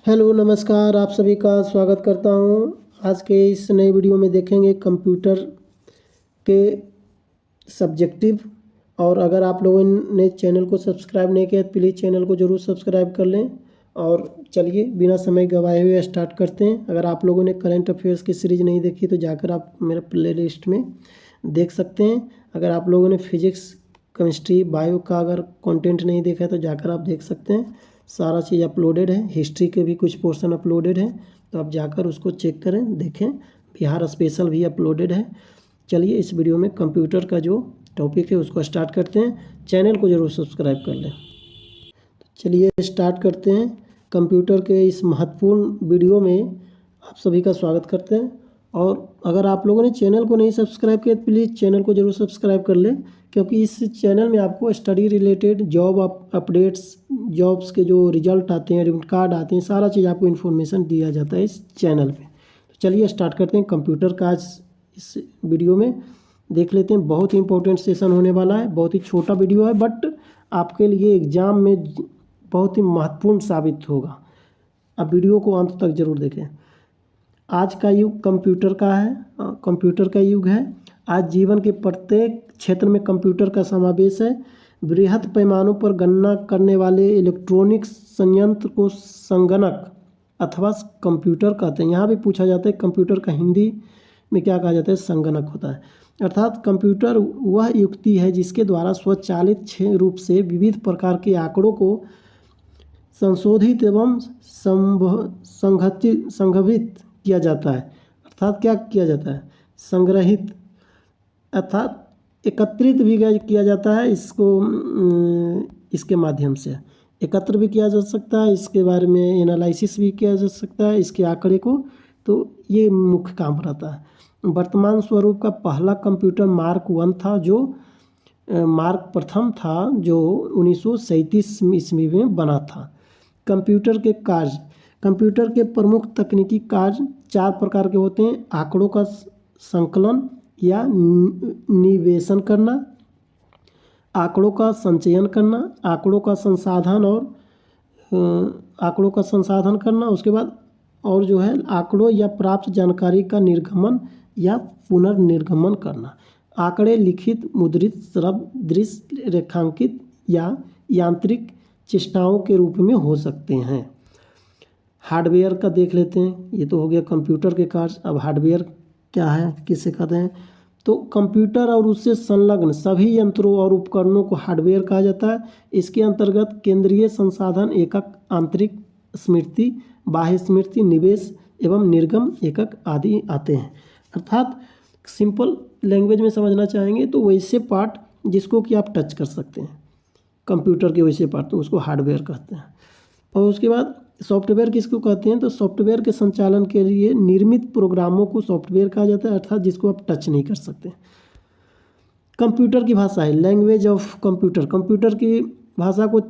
Hello नमस्कार, आप सभी का स्वागत करता हूँ। आज के इस नए वीडियो में देखेंगे कंप्यूटर के सब्जेक्टिव। और अगर आप लोगों ने चैनल को सब्सक्राइब नहीं किया तो प्लीज़ चैनल को ज़रूर सब्सक्राइब कर लें। और चलिए बिना समय गवाए हुए स्टार्ट करते हैं। अगर आप लोगों ने करंट अफेयर्स की सीरीज़ नहीं देखी तो जाकर आप मेरे प्ले लिस्ट में देख सकते हैं। अगर आप लोगों ने फिजिक्स, केमिस्ट्री, बायो का अगर कंटेंट नहीं देखा है तो जाकर आप देख सकते हैं। सारा चीज़ अपलोडेड है। हिस्ट्री के भी कुछ पोर्शन अपलोडेड है, तो आप जाकर उसको चेक करें, देखें। बिहार स्पेशल भी अपलोडेड है। चलिए इस वीडियो में कंप्यूटर का जो टॉपिक है उसको स्टार्ट करते हैं। चैनल को ज़रूर सब्सक्राइब कर लें। चलिए स्टार्ट करते हैं। कंप्यूटर के इस महत्वपूर्ण वीडियो में आप सभी का स्वागत करते हैं। और अगर आप लोगों ने चैनल को नहीं सब्सक्राइब किया तो प्लीज़ चैनल को ज़रूर सब्सक्राइब कर लें, क्योंकि इस चैनल में आपको study related job updates, jobs के जो रिजल्ट आते हैं, एडमिट कार्ड आते हैं, सारा चीज़ आपको इन्फॉर्मेशन दिया जाता है इस चैनल पे। तो चलिए स्टार्ट करते हैं कंप्यूटर का। आज इस वीडियो में देख लेते हैं। बहुत ही इंपॉर्टेंट सेशन होने वाला है। बहुत ही छोटा वीडियो है, बट आपके लिए एग्ज़ाम में बहुत ही महत्वपूर्ण साबित होगा। अब वीडियो को अंत तक जरूर देखें। आज का युग कंप्यूटर का है, कंप्यूटर का युग है। आज जीवन के प्रत्येक क्षेत्र में कंप्यूटर का समावेश है। बृहद पैमानों पर गणना करने वाले इलेक्ट्रॉनिक संयंत्र को संगणक अथवा कंप्यूटर कहते हैं। यहाँ भी पूछा जाता है कंप्यूटर का हिंदी में क्या कहा जाता है, संगणक होता है। अर्थात कंप्यूटर वह युक्ति है जिसके द्वारा स्वचालित रूप से विविध प्रकार के आंकड़ों को संशोधित एवं संघवित किया जाता है। अर्थात क्या किया जाता है, संग्रहित अर्थात एकत्रित भी किया जाता है। इसके माध्यम से एकत्र भी किया जा सकता है, इसके बारे में एनालिसिस भी किया जा सकता है इसके आंकड़े को। तो ये मुख्य काम रहता है। वर्तमान स्वरूप का पहला कंप्यूटर मार्क 1 था, जो मार्क प्रथम था, जो 1937 ईस्वी में बना था। कंप्यूटर के कार्य, कंप्यूटर के प्रमुख तकनीकी कार्य 4 प्रकार के होते हैं। आंकड़ों का संकलन या निवेशन करना, आंकड़ों का संचयन करना, आंकड़ों का संसाधन और आंकड़ों का संसाधन करना। उसके बाद और जो है आंकड़ों या प्राप्त जानकारी का निर्गमन या पुनर्निर्गमन करना। आंकड़े लिखित, मुद्रित, श्रव्य, दृश्य, रेखांकित या यांत्रिक चेष्टाओं के रूप में हो सकते हैं। हार्डवेयर का देख लेते हैं। ये तो हो गया कंप्यूटर के कार्य। अब हार्डवेयर क्या है, किसे कहते हैं, तो कंप्यूटर और उससे संलग्न सभी यंत्रों और उपकरणों को हार्डवेयर कहा जाता है। इसके अंतर्गत केंद्रीय संसाधन एकक, आंतरिक स्मृति, बाह्य स्मृति, निवेश एवं निर्गम एकक आदि आते हैं। अर्थात सिंपल लैंग्वेज में समझना चाहेंगे तो वैसे पार्ट जिसको कि आप टच कर सकते हैं, कंप्यूटर के वैसे पार्ट, तो उसको हार्डवेयर कहते हैं। और उसके बाद सॉफ्टवेयर किसको कहते हैं, तो सॉफ्टवेयर के संचालन के लिए निर्मित प्रोग्रामों को सॉफ्टवेयर कहा जाता है, अर्थात जिसको आप टच नहीं कर सकते। कंप्यूटर की भाषा है, लैंग्वेज ऑफ कंप्यूटर। कंप्यूटर की भाषा को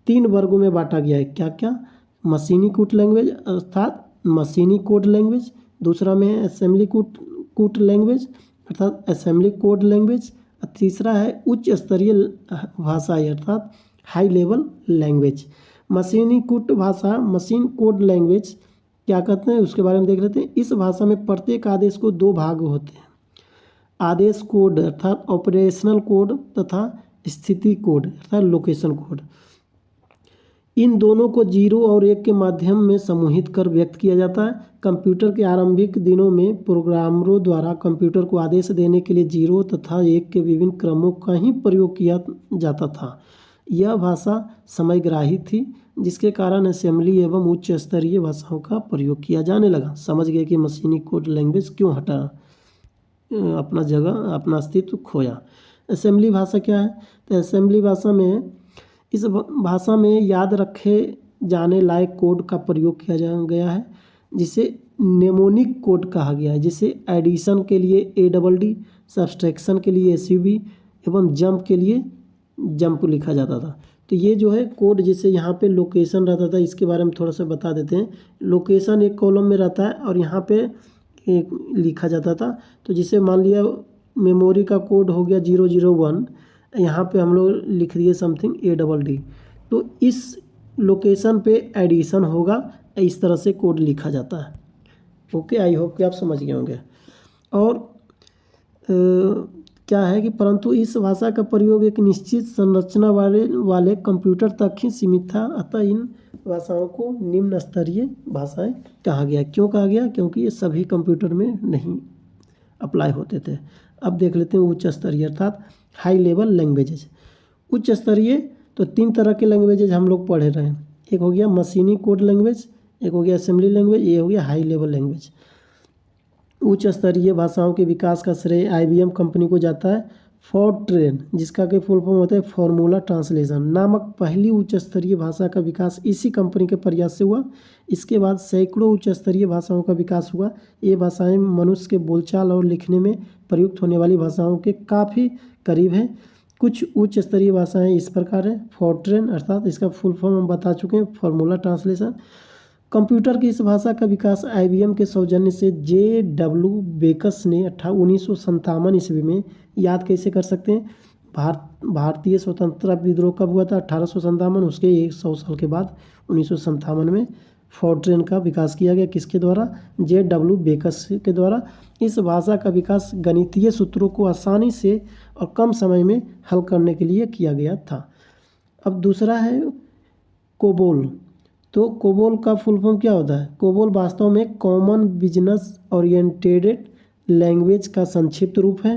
3 वर्गों में बांटा गया है। क्या क्या, मशीनी कोड लैंग्वेज अर्थात मशीनी कोड लैंग्वेज, दूसरा में है असेंबली कोड लैंग्वेज अर्थात असेंबली कोड लैंग्वेज, तीसरा है उच्च स्तरीय भाषा अर्थात हाई लेवल लैंग्वेज। मशीनी कोड भाषा, मशीन कोड लैंग्वेज क्या कहते हैं उसके बारे में देख लेते हैं। इस भाषा में प्रत्येक आदेश को 2 भाग होते हैं। आदेश कोड अर्थात ऑपरेशनल कोड तथा स्थिति कोड अर्थात लोकेशन कोड। इन दोनों को 0 और 1 के माध्यम में समूहित कर व्यक्त किया जाता है। कंप्यूटर के आरंभिक दिनों में प्रोग्रामरों द्वारा कंप्यूटर को आदेश देने के लिए 0 तथा 1 के विभिन्न क्रमों का ही प्रयोग किया जाता था। यह भाषा समयग्राही थी, जिसके कारण असेंबली एवं उच्च स्तरीय भाषाओं का प्रयोग किया जाने लगा। समझ गए कि मशीनी कोड लैंग्वेज क्यों हटा, अपना जगह, अपना अस्तित्व खोया। असेंबली भाषा क्या है, तो असेंबली भाषा में, इस भाषा में याद रखे जाने लायक कोड का प्रयोग किया गया है, जिसे नेमोनिक कोड कहा गया है। जिसे एडिशन के लिए ADD, सब्सट्रैक्शन के लिए SUB एवं जंप के लिए जंप लिखा जाता था। तो ये जो है कोड, जिसे यहाँ पे लोकेशन रहता था, इसके बारे में थोड़ा सा बता देते हैं। लोकेशन एक कॉलम में रहता है और यहाँ पे एक लिखा जाता था। तो जिसे मान लिया मेमोरी का कोड हो गया 001, यहाँ पे हम लोग लिख दिए समथिंग ADD, तो इस लोकेशन पे एडिशन होगा इस तरह से कोड लिखा जाता है। ओके, आई होप कि आप समझ गए होंगे। और क्या है कि परंतु इस भाषा का प्रयोग एक निश्चित संरचना वाले कंप्यूटर तक ही सीमित था, अतः इन भाषाओं को निम्न स्तरीय भाषाएं कहा गया। क्यों कहा गया? क्योंकि ये सभी कंप्यूटर में नहीं अप्लाई होते थे। अब देख लेते हैं उच्च स्तरीय अर्थात हाई लेवल लैंग्वेजेज। उच्च स्तरीय तो 3 तरह के लैंग्वेजेज हम लोग पढ़े रहे हैं। एक हो गया मशीनी कोड लैंग्वेज, एक हो गया असेंबली लैंग्वेज, ये हो गया हाई लेवल लैंग्वेज। उच्च स्तरीय भाषाओं के विकास का श्रेय IBM कंपनी को जाता है। फोर्ट्रेन, जिसका कि फुल फॉर्म होता है फॉर्मूला ट्रांसलेशन नामक पहली उच्च स्तरीय भाषा का विकास इसी कंपनी के प्रयास से हुआ। इसके बाद सैकड़ों उच्च स्तरीय भाषाओं का विकास हुआ। ये भाषाएं मनुष्य के बोलचाल और लिखने में प्रयुक्त होने वाली भाषाओं के काफ़ी करीब हैं। कुछ उच्च स्तरीय भाषाएं इस प्रकार हैं। फोर्ट्रेन अर्थात इसका फुल फॉर्म हम बता चुके हैं, फॉर्मूला ट्रांसलेशन। कंप्यूटर की इस भाषा का विकास IBM के सौजन्य से JW बेकस ने 1957 ईस्वी में, याद कैसे कर सकते हैं, भारतीय स्वतंत्रता विद्रोह कब हुआ था? 1857। उसके 100 साल के बाद 1957 में फोर्ट्रेन का विकास किया गया। किसके द्वारा? JW बेकस के द्वारा। इस भाषा का विकास गणितीय सूत्रों को आसानी से और कम समय में हल करने के लिए किया गया था। अब दूसरा है कोबोल। तो कोबोल का फुल फॉर्म क्या होता है? कोबोल वास्तव में कॉमन बिजनेस ओरिएंटेड लैंग्वेज का संक्षिप्त रूप है।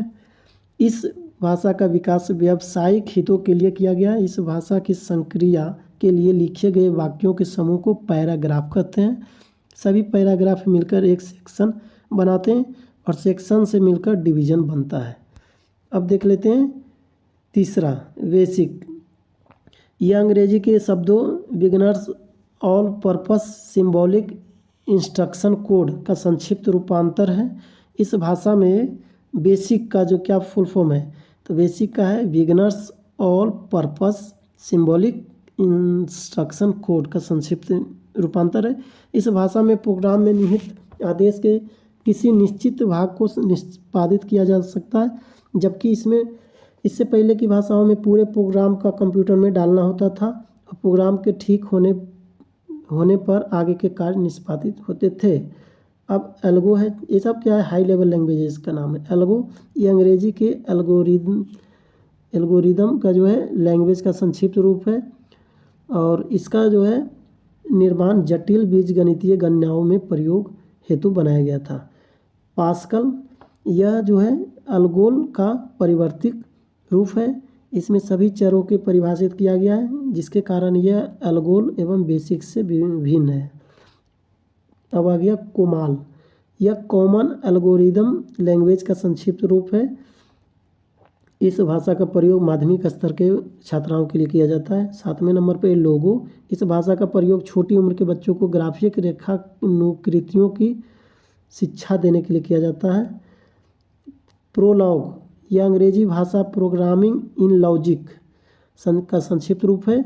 इस भाषा का विकास व्यावसायिक हितों के लिए किया गया। इस भाषा की संक्रिया के लिए लिखे गए वाक्यों के समूह को पैराग्राफ कहते हैं। सभी पैराग्राफ मिलकर एक सेक्शन बनाते हैं और सेक्शन से मिलकर डिवीजन बनता है। अब देख लेते हैं तीसरा, बेसिक। यह अंग्रेजी के शब्दों beginners all purpose symbolic instruction code का संक्षिप्त रूपांतर है। इस भाषा में बेसिक का जो क्या फुल फॉर्म है? तो बेसिक का है beginners all purpose symbolic instruction code का संक्षिप्त रूपांतर है। इस भाषा में प्रोग्राम में निहित आदेश के किसी निश्चित भाग को निष्पादित किया जा सकता है, जबकि इससे पहले की भाषाओं में पूरे प्रोग्राम का कंप्यूटर में डालना होता था और प्रोग्राम के ठीक होने पर आगे के कार्य निष्पादित होते थे। अब एल्गो है, ये सब क्या है? हाई लेवल लैंग्वेजेस का नाम है एल्गो। ये अंग्रेजी के एल्गोरिदम का जो है लैंग्वेज का संक्षिप्त रूप है और इसका जो है निर्माण जटिल बीजगणितीय गणनाओं में प्रयोग हेतु बनाया गया था। पास्कल, यह जो है अल्गोल का परिवर्तित रूप है। इसमें सभी चरों के परिभाषित किया गया है, जिसके कारण यह अल्गोल एवं बेसिक से भिन्न है। अब आ गया कोमाल। यह कॉमन एल्गोरिदम लैंग्वेज का संक्षिप्त रूप है। इस भाषा का प्रयोग माध्यमिक स्तर के छात्राओं के लिए किया जाता है। 7वें नंबर पे लोगो। इस भाषा का प्रयोग छोटी उम्र के बच्चों को ग्राफिक रेखाकृतियों की शिक्षा देने के लिए किया जाता है। प्रोलॉग, यह अंग्रेजी भाषा प्रोग्रामिंग इन लॉजिक का संक्षिप्त रूप है।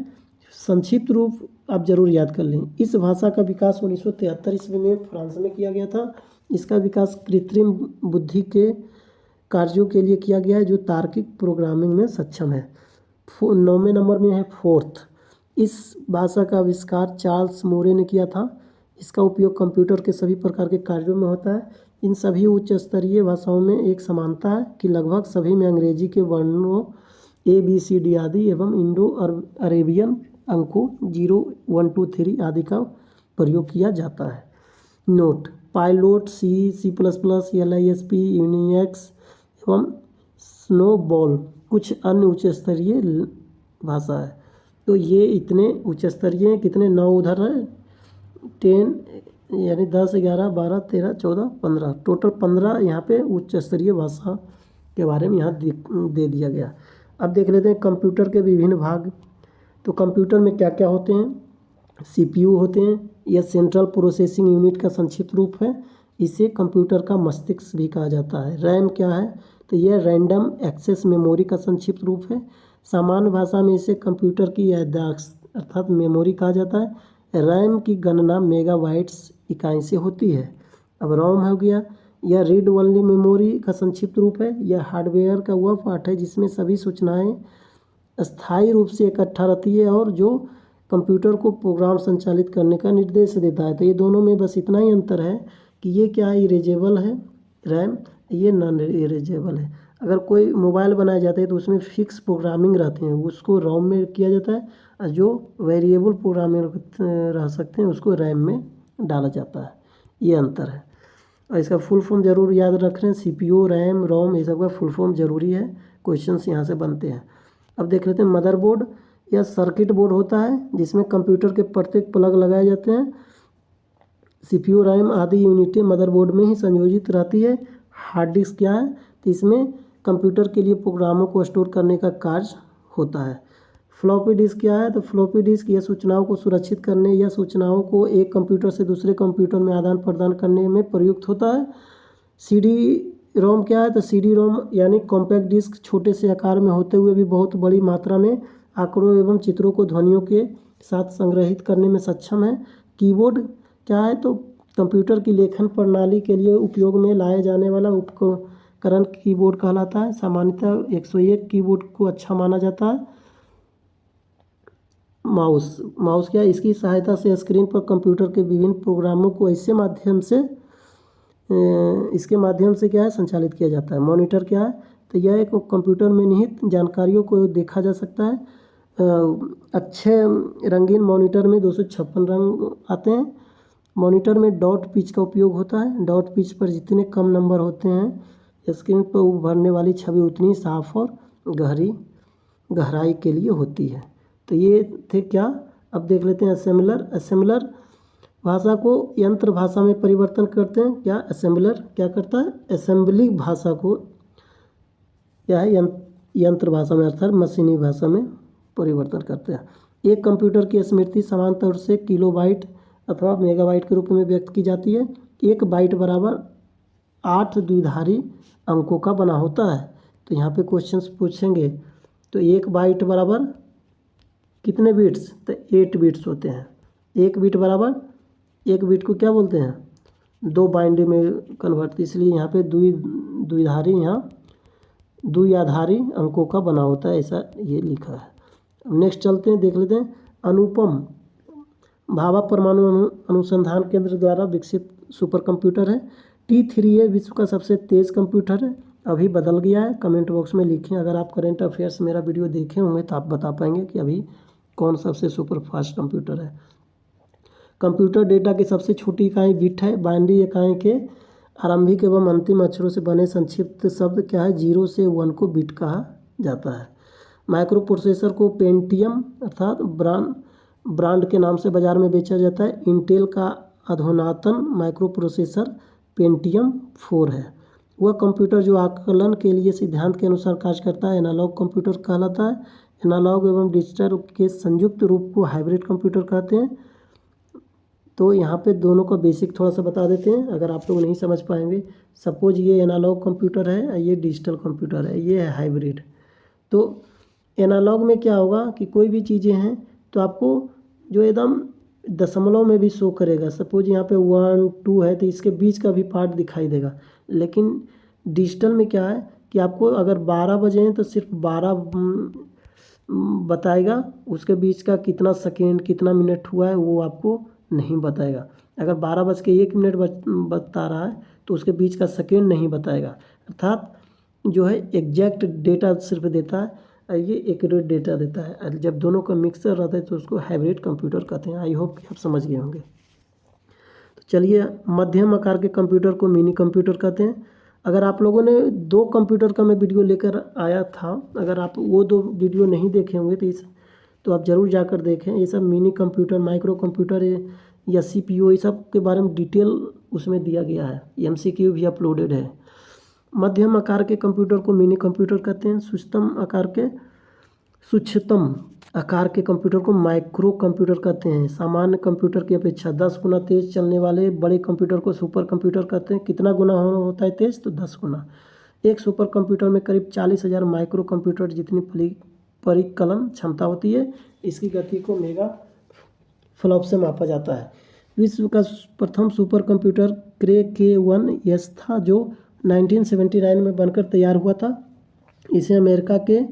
संक्षिप्त रूप आप जरूर याद कर लें। इस भाषा का विकास 1973 ईस्वी में फ्रांस में किया गया था। इसका विकास कृत्रिम बुद्धि के कार्यों के लिए किया गया है जो तार्किक प्रोग्रामिंग में सक्षम है। 9वें नंबर में है फोर्थ। इस भाषा का आविष्कार चार्ल्स मोरे ने किया था। इसका उपयोग कंप्यूटर के सभी प्रकार के कार्यों में होता है। इन सभी उच्च स्तरीय भाषाओं में एक समानता है कि लगभग सभी में अंग्रेजी के वर्णों ABCD आदि एवं इंडो अरेबियन अंकों 0 1 2 3 आदि का प्रयोग किया जाता है। Note, pilot, C++, LISP, Unix एवं स्नोबॉल कुछ अन्य उच्च स्तरीय भाषा है। तो ये इतने उच्च स्तरीय हैं। कितने? 9 उधर है, 10 यानी 10, 11, 12, 13, 14, 15, टोटल 15 यहाँ पे उच्च स्तरीय भाषा के बारे में यहाँ दे दिया गया। अब देख लेते हैं कंप्यूटर के विभिन्न भाग। तो कंप्यूटर में क्या क्या होते हैं? CPU होते हैं। यह सेंट्रल प्रोसेसिंग यूनिट का संक्षिप्त रूप है। इसे कंप्यूटर का मस्तिष्क भी कहा जाता है। रैम क्या है? तो यह रैंडम एक्सेस मेमोरी का संक्षिप्त रूप है। सामान्य भाषा में इसे कंप्यूटर की याददाश्त अर्थात मेमोरी कहा जाता है। रैम की गणना मेगाबाइट्स इकाई से होती है। अब रोम हो गया, यह रीड ओनली मेमोरी का संक्षिप्त रूप है। यह हार्डवेयर का वह पार्ट है जिसमें सभी सूचनाएं स्थायी रूप से इकट्ठा रहती है और जो कंप्यूटर को प्रोग्राम संचालित करने का निर्देश देता है। तो ये दोनों में बस इतना ही अंतर है कि ये क्या है, इरेजेबल है रैम, ये नॉन इरेजेबल है। अगर कोई मोबाइल बनाया जाता है तो उसमें फिक्स प्रोग्रामिंग रहते हैं, उसको रोम में किया जाता है, और जो वेरिएबल प्रोग्रामिंग रह सकते हैं उसको रैम में डाला जाता है। ये अंतर है। और इसका फुल फॉर्म जरूर याद रख रहे हैं, CPU, रैम, रोम, ये सब का फुल फॉर्म जरूरी है, क्वेश्चंस यहाँ से बनते हैं। अब देख लेते हैं मदरबोर्ड या सर्किट बोर्ड होता है जिसमें कंप्यूटर के प्रत्येक प्लग लगाए जाते हैं। CPU, रैम आदि यूनिटें मदरबोर्ड में ही संयोजित रहती है। हार्ड डिस्क क्या है, तो इसमें कंप्यूटर के लिए प्रोग्रामों को स्टोर करने का कार्य होता है। फ्लॉपी डिस्क क्या है, तो फ्लॉपी डिस्क यह सूचनाओं को सुरक्षित करने या सूचनाओं को एक कंप्यूटर से दूसरे कंप्यूटर में आदान प्रदान करने में प्रयुक्त होता है। CD रोम क्या है, तो CD रोम यानी कॉम्पैक्ट डिस्क छोटे से आकार में होते हुए भी बहुत बड़ी मात्रा में आंकड़ों एवं चित्रों को ध्वनियों के साथ संग्रहित करने में सक्षम है। कीबोर्ड क्या है, तो कंप्यूटर की लेखन प्रणाली के लिए उपयोग में लाए जाने वाला उपकरण कीबोर्ड कहलाता है। सामान्यतः 101 कीबोर्ड को अच्छा माना जाता है। माउस क्या है, इसकी सहायता से स्क्रीन पर कंप्यूटर के विभिन्न प्रोग्रामों को इसके माध्यम से क्या है, संचालित किया जाता है। मॉनिटर क्या है, तो यह एक कंप्यूटर में निहित जानकारियों को देखा जा सकता है। अच्छे रंगीन मॉनिटर में 256 रंग आते हैं। मॉनिटर में डॉट पिच का उपयोग होता है। डॉट पिच पर जितने कम नंबर होते हैं स्क्रीन पर उभरने वाली छवि उतनी साफ और गहराई के लिए होती है। तो ये थे क्या। अब देख लेते हैं असेंबलर। असेंबलर भाषा को यंत्र भाषा में परिवर्तन करते हैं। क्या असेंबलर क्या करता है, असेंबली भाषा को क्या है, यंत्र भाषा में अर्थात मशीनी भाषा में परिवर्तन करते हैं। एक कंप्यूटर की स्मृति समान तौर से किलोबाइट अथवा मेगाबाइट के रूप में व्यक्त की जाती है। एक बाइट बराबर 8 द्विधारी अंकों का बना होता है। तो यहाँ पे क्वेश्चंस पूछेंगे, तो एक बाइट बराबर कितने बिट्स, तो 8 बिट्स होते हैं। एक बिट बराबर, एक बिट को क्या बोलते हैं, 2 बाइनरी में कन्वर्ट, इसलिए यहाँ पे द्विधारी, यहाँ द्विआधारी अंकों का बना होता है, ऐसा ये लिखा है। नेक्स्ट चलते हैं, देख लेते हैं अनुपम भाभा परमाणु अनुसंधान केंद्र द्वारा विकसित सुपर कंप्यूटर है। T3A विश्व का सबसे तेज़ कंप्यूटर है। अभी बदल गया है, कमेंट बॉक्स में लिखें। अगर आप करंट अफेयर्स मेरा वीडियो देखे होंगे तो आप बता पाएंगे कि अभी कौन सबसे सुपर फास्ट कंप्यूटर है। कंप्यूटर डेटा की सबसे छोटी इकाई बिट है। बाइनरी इकाई के आरंभिक एवं अंतिम अक्षरों से बने संक्षिप्त शब्द क्या है, 0 से 1 को बिट कहा जाता है। माइक्रो प्रोसेसर को पेंटियम अर्थात ब्रांड के नाम से बाजार में बेचा जाता है। इंटेल का अधुनातन माइक्रो प्रोसेसर पेंटियम 4 है। वह कंप्यूटर जो आकलन के लिए सिद्धांत के अनुसार कार्य करता है एनालॉग कंप्यूटर कहलाता है। एनालॉग एवं डिजिटल के संयुक्त रूप को हाइब्रिड कंप्यूटर कहते हैं। तो यहाँ पे दोनों का बेसिक थोड़ा सा बता देते हैं, अगर आप लोग नहीं समझ पाएंगे। सपोज ये एनालॉग कंप्यूटर है, ये डिजिटल कंप्यूटर है, ये है हाइब्रिड। तो एनालॉग में क्या होगा कि कोई भी चीज़ें हैं तो आपको जो एकदम दशमलव में भी शो करेगा। सपोज यहाँ पे 1 2 है तो इसके बीच का भी पार्ट दिखाई देगा। लेकिन डिजिटल में क्या है कि आपको अगर 12 बजे हैं तो सिर्फ 12 बताएगा, उसके बीच का कितना सेकेंड कितना मिनट हुआ है वो आपको नहीं बताएगा। अगर 12:01 बता रहा है तो उसके बीच का सेकेंड नहीं बताएगा। अर्थात जो है एग्जैक्ट डेटा सिर्फ देता है, ये एक्यूरेट डेटा देता है। जब दोनों का मिक्सर रहता है तो उसको हाइब्रिड कंप्यूटर कहते हैं। आई होप कि आप समझ गए होंगे। तो चलिए, मध्यम आकार के कंप्यूटर को मिनी कंप्यूटर कहते हैं। अगर आप लोगों ने 2 कंप्यूटर का मैं वीडियो लेकर आया था, अगर आप वो 2 वीडियो नहीं देखे होंगे तो आप ज़रूर जाकर देखें। ये सब मिनी कंप्यूटर, माइक्रो कंप्यूटर या CPU, ये सब के बारे में डिटेल उसमें दिया गया है। MCQ भी अपलोडेड है। मध्यम आकार के कंप्यूटर को मिनी कंप्यूटर कहते हैं। सूक्ष्मतम आकार के कंप्यूटर को माइक्रो कंप्यूटर कहते हैं। सामान्य कंप्यूटर की अपेक्षा 10 गुना तेज चलने वाले बड़े कंप्यूटर को सुपर कंप्यूटर कहते हैं। कितना गुना होता है तेज, तो 10 गुना। एक सुपर कंप्यूटर में करीब 40,000 माइक्रो कंप्यूटर जितनी परिकलन क्षमता होती है। इसकी गति को मेगा फ्लॉप से मापा जाता है। विश्व का प्रथम सुपर कंप्यूटर क्रे K1S था, जो 1979 में बनकर तैयार हुआ था। इसे अमेरिका के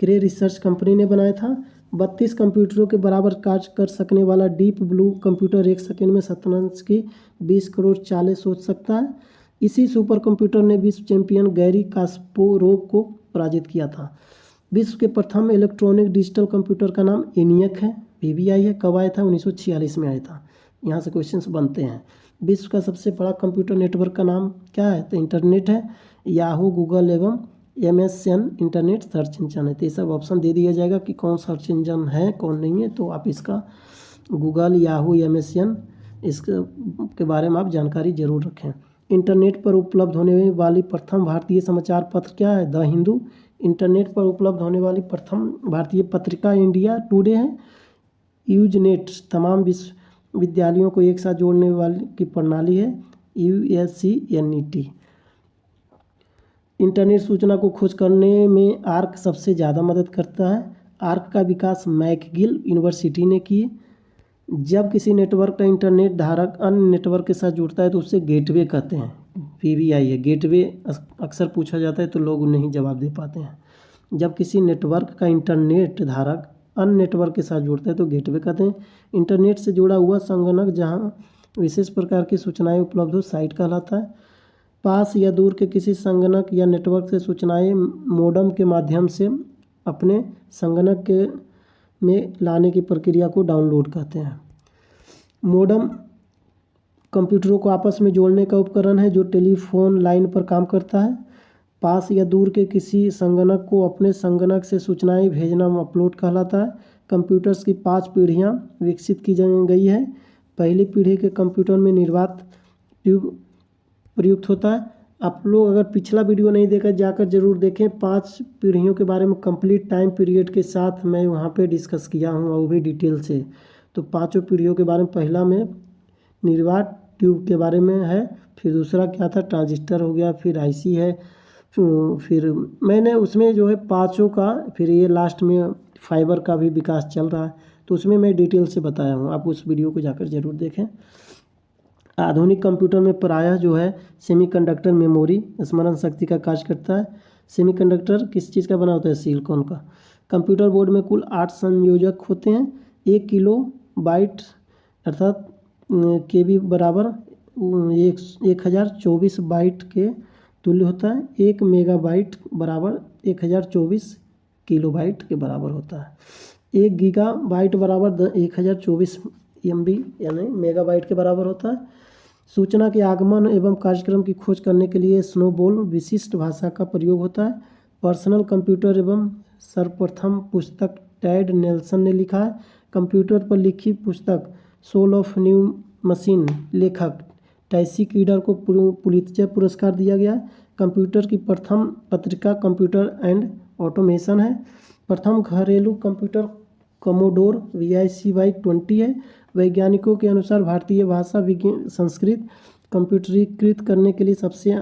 क्रे रिसर्च कंपनी ने बनाया था। 32 कंप्यूटरों के बराबर कार्य कर सकने वाला डीप ब्लू कंप्यूटर 1 सेकंड में शतरंज की 20 करोड़ चालें सोच सकता है। इसी सुपर कंप्यूटर ने विश्व चैंपियन गैरी कास्पारोव को पराजित किया था। विश्व के प्रथम इलेक्ट्रॉनिक डिजिटल कंप्यूटर का नाम ENIAC है, VBI है। कब आया था? 1946 में आया था। यहाँ से क्वेश्चंस बनते हैं। विश्व का सबसे बड़ा कंप्यूटर नेटवर्क का नाम क्या है? तो इंटरनेट है। याहू, गूगल एवं MSN इंटरनेट सर्च इंजन है। तो ये सब ऑप्शन दे दिया जाएगा कि कौन सर्च इंजन है कौन नहीं है। तो आप इसका गूगल, याहू, MSN इसके बारे में आप जानकारी जरूर रखें। इंटरनेट पर उपलब्ध होने वाली प्रथम भारतीय समाचार पत्र क्या है? द हिंदू। इंटरनेट पर उपलब्ध होने वाली प्रथम भारतीय पत्रिका इंडिया टुडे है। यूजनेट तमाम विश्वविद्यालयों को एक साथ जोड़ने वाली की प्रणाली है। USCNET। इंटरनेट सूचना को खोज करने में आर्क सबसे ज़्यादा मदद करता है। आर्क का विकास मैकगिल यूनिवर्सिटी ने की। जब किसी नेटवर्क का इंटरनेट धारक अन्य नेटवर्क के साथ जुड़ता है तो उसे गेटवे कहते हैं। VBI है। गेटवे अक्सर पूछा जाता है तो लोग नहीं जवाब दे पाते हैं। जब किसी नेटवर्क का इंटरनेट धारक अन्य नेटवर्क के साथ जुड़ता है तो गेटवे कहते हैं। इंटरनेट से जुड़ा हुआ संगणक जहां विशेष प्रकार की सूचनाएं उपलब्ध हो साइट कहलाता है। पास या दूर के किसी संगणक या नेटवर्क से सूचनाएं मोडम के माध्यम से अपने संगणक के में लाने की प्रक्रिया को डाउनलोड कहते हैं। मोडम कंप्यूटरों को आपस में जोड़ने का उपकरण है जो टेलीफोन लाइन पर काम करता है। पास या दूर के किसी संगणक को अपने संगणक से सूचनाएं भेजना अपलोड कहलाता है। कंप्यूटर्स की 5 पीढ़ियां विकसित की गई है। पहली पीढ़ी के कंप्यूटर में निर्वात ट्यूब प्रयुक्त होता है। आप लोग अगर पिछला वीडियो नहीं देखा जाकर जरूर देखें। 5 पीढ़ियों के बारे में कंप्लीट टाइम पीरियड के साथ मैं वहाँ पे डिस्कस किया हूँ वो भी डिटेल से। तो 5 पीढ़ियों के बारे में पहला में निर्वात ट्यूब के बारे में है। फिर दूसरा क्या था? ट्रांजिस्टर हो गया। फिर IC है। फिर मैंने उसमें जो है 5 का, फिर ये लास्ट में फाइबर का भी विकास चल रहा है तो उसमें मैं डिटेल से बताया हूँ। आप उस वीडियो को जाकर जरूर देखें। आधुनिक कंप्यूटर में प्रायः जो है सेमीकंडक्टर मेमोरी स्मरण शक्ति का कार्य करता है। सेमीकंडक्टर किस चीज़ का बना होता है? सिलिकॉन का। कंप्यूटर बोर्ड में कुल 8 संयोजक होते हैं। 1 किलो बाइट अर्थात KB बराबर 1024 बाइट के तुल्य होता है। 1 मेगाबाइट बराबर 1024 किलोबाइट के बराबर होता है। 1 गीगाबाइट बराबर 1024 MB यानी मेगाबाइट के बराबर होता है। सूचना के आगमन एवं कार्यक्रम की खोज करने के लिए स्नोबॉल विशिष्ट भाषा का प्रयोग होता है। पर्सनल कंप्यूटर एवं सर्वप्रथम पुस्तक टेड नेल्सन ने लिखा है। कंप्यूटर पर लिखी पुस्तक सोल ऑफ न्यू मशीन लेखक टैसी कीडर को पुलित्जर पुरस्कार दिया गया है। कंप्यूटर की प्रथम पत्रिका कंप्यूटर एंड ऑटोमेशन है। प्रथम घरेलू कंप्यूटर कमोडोर VICY20 है। वैज्ञानिकों के अनुसार भारतीय भाषा संस्कृत कंप्यूटरीकृत करने के लिए सबसे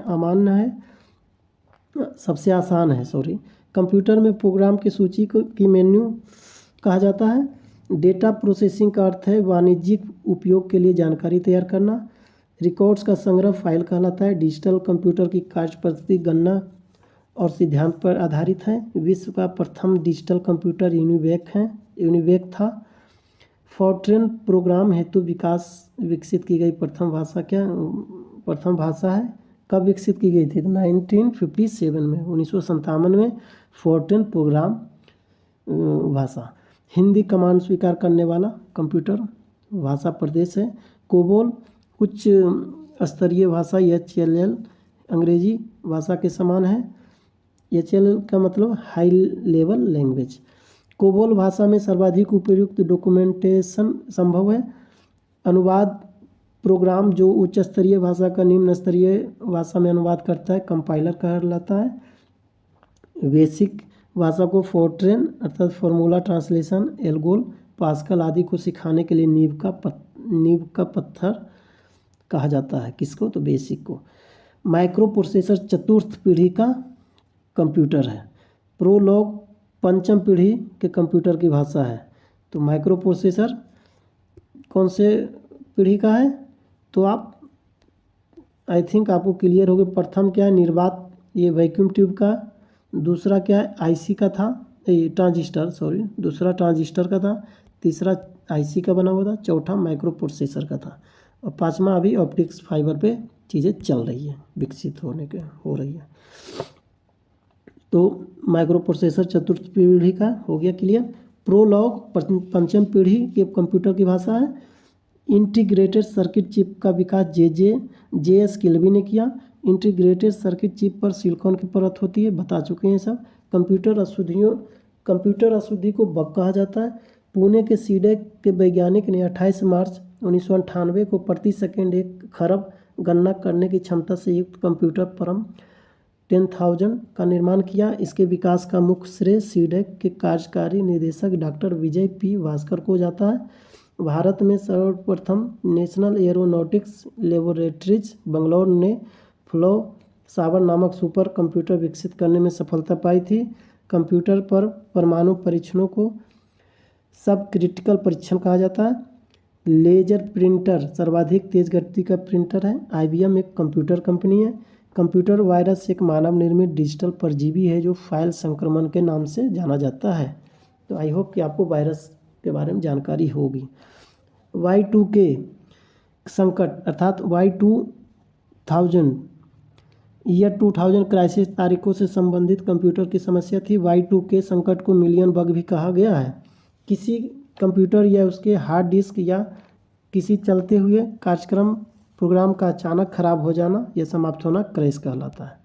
आसान है। कंप्यूटर में प्रोग्राम की सूची की मेन्यू कहा जाता है। डेटा प्रोसेसिंग का अर्थ है वाणिज्यिक उपयोग के लिए जानकारी तैयार करना। रिकॉर्ड्स का संग्रह फाइल कहलाता है। डिजिटल कंप्यूटर की कार्य पद्धति गणना और सिद्धांत पर आधारित है। विश्व का प्रथम डिजिटल कंप्यूटर यूनिवेक था। फॉर्ट्रेन प्रोग्राम हेतु विकसित की गई प्रथम भाषा है। कब विकसित की गई थी? 1957 में 1957 में फॉर्ट्रेन प्रोग्राम भाषा। हिंदी कमांड स्वीकार करने वाला कंप्यूटर भाषा प्रदेश है। कोबोल उच्च स्तरीय भाषा HLL अंग्रेजी भाषा के समान है। HLL का मतलब हाई लेवल लैंग्वेज। कोबोल भाषा में सर्वाधिक उपयुक्त डॉक्यूमेंटेशन संभव है। अनुवाद प्रोग्राम जो उच्च स्तरीय भाषा का निम्न स्तरीय भाषा में अनुवाद करता है कंपाइलर कहलाता है। बेसिक भाषा को फॉर्ट्रेन अर्थात फॉर्मूला ट्रांसलेशन, एल्गोल, पास्कल आदि को सिखाने के लिए नींव का पत्थर कहा जाता है। किसको? तो बेसिक को। माइक्रो प्रोसेसर चतुर्थ पीढ़ी का कंप्यूटर है। प्रोलॉग पंचम पीढ़ी के कंप्यूटर की भाषा है। तो माइक्रो प्रोसेसर कौन से पीढ़ी का है? तो आप आई थिंक आपको क्लियर हो गया। प्रथम क्या है? निर्वात, ये वैक्यूम ट्यूब का। दूसरा क्या है? IC का था ट्रांजिस्टर, सॉरी, दूसरा ट्रांजिस्टर का था, तीसरा आईसी का बना हुआ था, चौथा माइक्रो प्रोसेसर का था, और पांचवा अभी ऑप्टिक्स फाइबर पे चीज़ें चल रही है, विकसित हो रही है। तो माइक्रो प्रोसेसर चतुर्थ पीढ़ी का हो गया क्लियर। प्रोलॉग पंचम पीढ़ी के कंप्यूटर की भाषा है। इंटीग्रेटेड सर्किट चिप का विकास JS किल्बी ने किया। इंटीग्रेटेड सर्किट चिप पर सिलिकॉन की परत होती है, बता चुके हैं सब। कंप्यूटर अशुद्धि को बग कहा जाता है। पुणे के सीडेक के वैज्ञानिक ने 28 मार्च 1998 को प्रति सेकंड 1 खरब गणना करने की क्षमता से युक्त कंप्यूटर परम 10,000 का निर्माण किया। इसके विकास का मुख्य श्रेय सीडेक के कार्यकारी निदेशक डॉक्टर विजय P. भास्कर को जाता है। भारत में सर्वप्रथम नेशनल एरोनॉटिक्स लेबोरेटरीज बेंगलोर ने फ्लो सावर नामक सुपर कंप्यूटर विकसित करने में सफलता पाई थी। कंप्यूटर पर परमाणु परीक्षणों को सब क्रिटिकल परीक्षण कहा जाता है। लेजर प्रिंटर सर्वाधिक तेज गति का प्रिंटर है। IBM एक कंप्यूटर कंपनी है। कंप्यूटर वायरस एक मानव निर्मित डिजिटल परजीवी है जो फाइल संक्रमण के नाम से जाना जाता है। तो आई होप कि आपको वायरस के बारे में जानकारी होगी। Y2K संकट अर्थात ईयर 2000 क्राइसिस तारीखों से संबंधित कंप्यूटर की समस्या थी। Y2K संकट को मिलियन बग भी कहा गया है। किसी कंप्यूटर या उसके हार्ड डिस्क या किसी चलते हुए प्रोग्राम का अचानक खराब हो जाना या समाप्त होना क्रैश कहलाता है।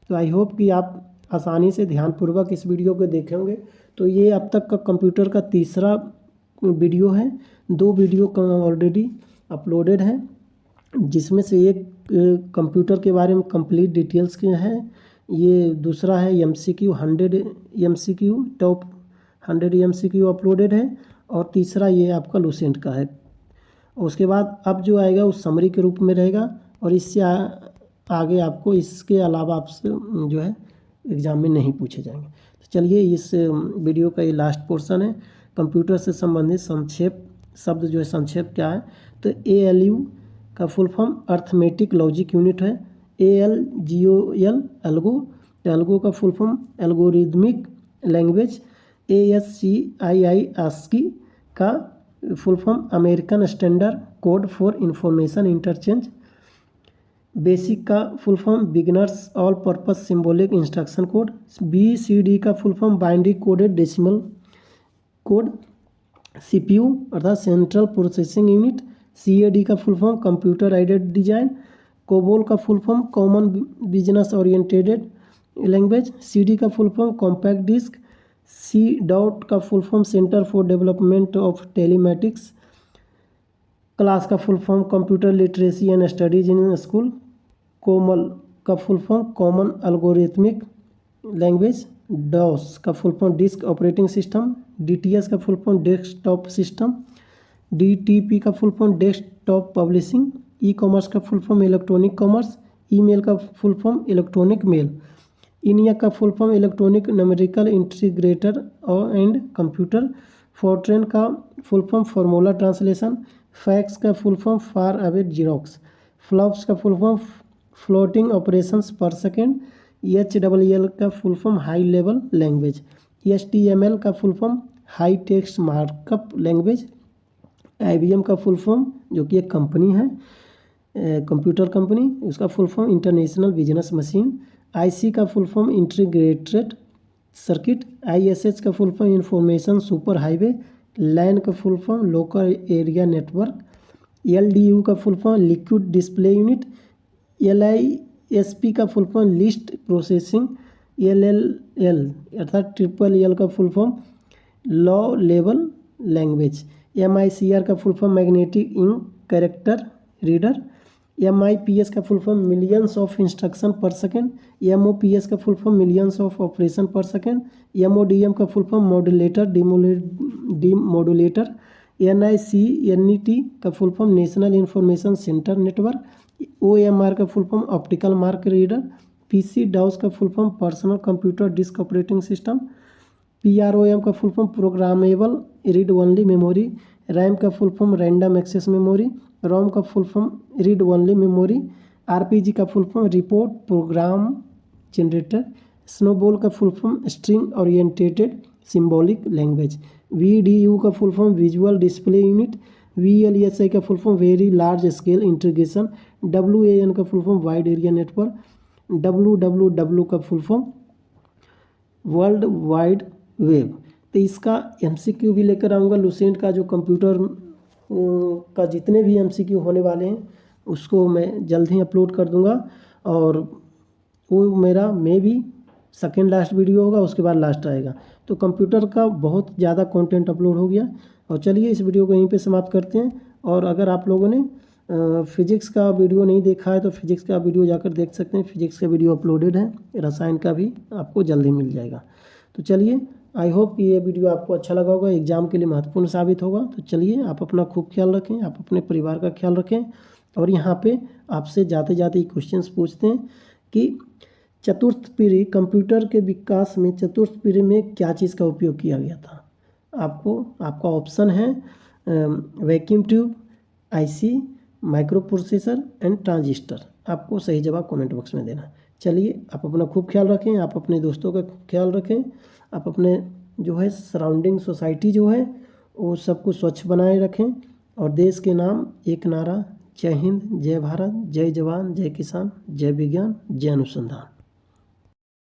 तो आई होप कि आप आसानी से ध्यानपूर्वक इस वीडियो को देखे होंगे। तो ये अब तक का कंप्यूटर का तीसरा वीडियो है। 2 वीडियो ऑलरेडी अपलोडेड हैं, जिसमें से एक कंप्यूटर के बारे में कंप्लीट डिटेल्स के हैं। ये दूसरा है MCQ 100 MCQ top 100 MCQ uploaded है, और तीसरा ये आपका लूसेंट का है। उसके बाद अब जो आएगा वो समरी के रूप में रहेगा, और इससे आगे आपको इसके अलावा आपसे जो है एग्ज़ाम में नहीं पूछे जाएंगे। तो चलिए इस वीडियो का ये लास्ट पोर्शन है। कंप्यूटर से संबंधित संक्षेप शब्द जो है संक्षेप क्या है, तो ALU का full form arithmetic logic unit है। ALGOL एल्गो, एल्गो का full form algorithmic language. ASCII ASCII का full form American standard code for information interchange. BASIC का full form beginners all purpose symbolic instruction code. BCD का full form binary coded decimal code. CPU अर्थात central processing unit. CAD का full form computer aided design. COBOL का full form common business oriented language. CD का full form compact disc. CDOT का full form centre for development of telematics. CLASS का full form computer literacy and studies in school. COMAL का full form common algorithmic language. DOS का full form disk operating system. DTS का full form desktop system. DTP का full form desktop publishing. E-commerce का full form electronic commerce. Email का full form electronic mail. ENIAC का full form electronic numerical integrator and computer. Fortran का full form formula translation. Fax का full form far away xerox. Flops का full form floating operations per second. HLL का full form high level language. HTML का full form high text markup language. IBM का full form जो कि एक company है, computer company, उसका full form international business machine. IC का full form integrated circuit. ISH का full form information super highway. LAN का full form local area network. LDU का full form liquid display unit. LISP का full form list processing. LLL अर्थात LLL का full form low level language. MICR का full form magnetic ink character reader. MIPS का full form millions of instruction per second. MOPS का full form millions of operation per second. MODM का full form modulator demodulator. NICNET का full form national information centre network. OMR का full form optical mark reader. PC-DOS का full form personal computer disk operating system. PROM का full form programmable read only memory. RAM का full form random access memory. ROM का full form read only memory. RPG का full form report program generator. SNOBOL का full form string oriented symbolic language. VDU का full form visual display unit. VLSI का full form very large scale integration. WAN का full form wide area network. WWW का full form world wide web. तो इसका MCQ भी लेकर आऊँगा। Lucent का जो कंप्यूटर का जितने भी MCQ होने वाले हैं उसको मैं जल्द ही अपलोड कर दूंगा, और वो मेरा मे भी सेकेंड लास्ट वीडियो होगा, उसके बाद लास्ट आएगा। तो कंप्यूटर का बहुत ज़्यादा कंटेंट अपलोड हो गया। और चलिए इस वीडियो को यहीं पे समाप्त करते हैं। और अगर आप लोगों ने फिजिक्स का वीडियो नहीं देखा है तो फिजिक्स का वीडियो जाकर देख सकते हैं। फिजिक्स का वीडियो अपलोडेड है, रसायन का भी आपको जल्दी मिल जाएगा। तो चलिए, आई होप कि ये वीडियो आपको अच्छा लगा होगा, एग्जाम के लिए महत्वपूर्ण साबित होगा। तो चलिए, आप अपना खूब ख्याल रखें, आप अपने परिवार का ख्याल रखें। और यहाँ पे आपसे जाते जाते क्वेश्चंस पूछते हैं कि चतुर्थ पीढ़ी कंप्यूटर के विकास में चतुर्थ पीढ़ी में क्या चीज़ का उपयोग किया गया था। आपका ऑप्शन है vacuum tube, IC, micro processor and transistor. आपको सही जवाब कमेंट बॉक्स में देना। चलिए, आप अपना खूब ख्याल रखें, आप अपने दोस्तों का ख्याल रखें, आप अपने जो है सराउंडिंग सोसाइटी जो है वो सबको स्वच्छ बनाए रखें। और देश के नाम एक नारा, जय हिंद, जय भारत, जय जवान, जय किसान, जय विज्ञान, जय अनुसंधान।